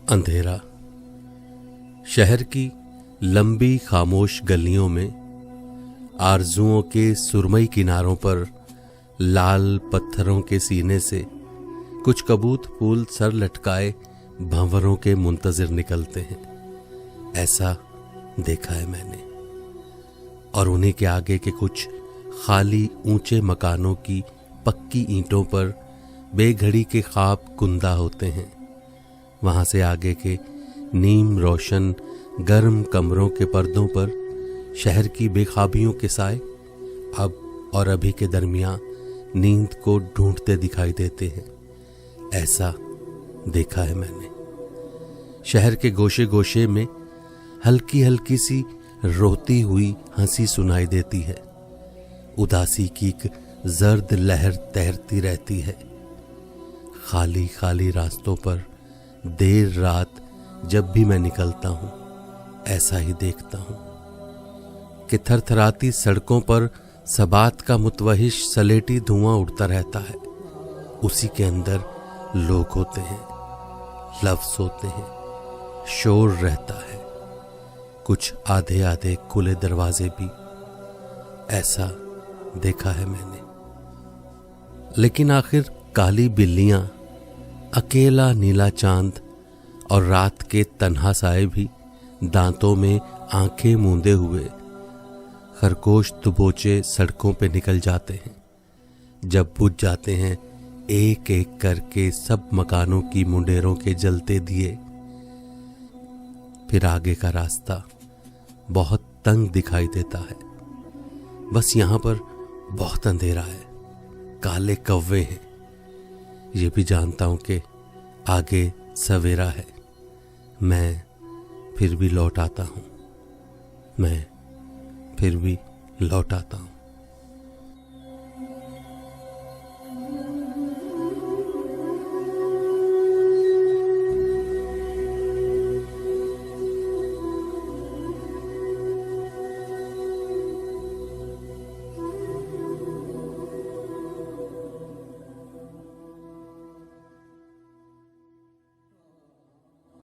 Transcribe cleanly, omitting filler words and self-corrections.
अंधेरा। शहर की लंबी खामोश गलियों में आरजुओं के सुरमई किनारों पर लाल पत्थरों के सीने से कुछ कबूत फूल सर लटकाए भंवरों के मुंतजिर निकलते हैं। ऐसा देखा है मैंने। और उन्हीं के आगे के कुछ खाली ऊंचे मकानों की पक्की ईंटों पर बेघड़ी के ख्वाब कुंदा होते हैं। वहां से आगे के नीम रोशन गर्म कमरों के पर्दों पर शहर की बेखाबियों के साए अब और अभी के दरमियान नींद को ढूंढते दिखाई देते हैं। ऐसा देखा है मैंने। शहर के गोशे गोशे में हल्की हल्की सी रोती हुई हंसी सुनाई देती है। उदासी की एक जर्द लहर तैरती रहती है। खाली खाली रास्तों पर देर रात जब भी मैं निकलता हूं ऐसा ही देखता हूं कि थरथराती सड़कों पर सबात का मुतवहिश सलेटी धुआं उड़ता रहता है। उसी के अंदर लोग होते हैं, लफ्ज होते हैं, शोर रहता है, कुछ आधे आधे खुले दरवाजे भी। ऐसा देखा है मैंने। लेकिन आखिर काली बिल्लियां, अकेला नीला चांद और रात के तन्हा साए भी दांतों में आंखें मूंदे हुए खरगोश दुबोचे सड़कों पे निकल जाते हैं। जब बुझ जाते हैं एक एक करके सब मकानों की मुंडेरों के जलते दिए, फिर आगे का रास्ता बहुत तंग दिखाई देता है। बस यहां पर बहुत अंधेरा है, काले कौवे हैं। ये भी जानता हूं कि आगे सवेरा है। मैं फिर भी लौट आता हूं। मैं फिर भी लौट आता हूं।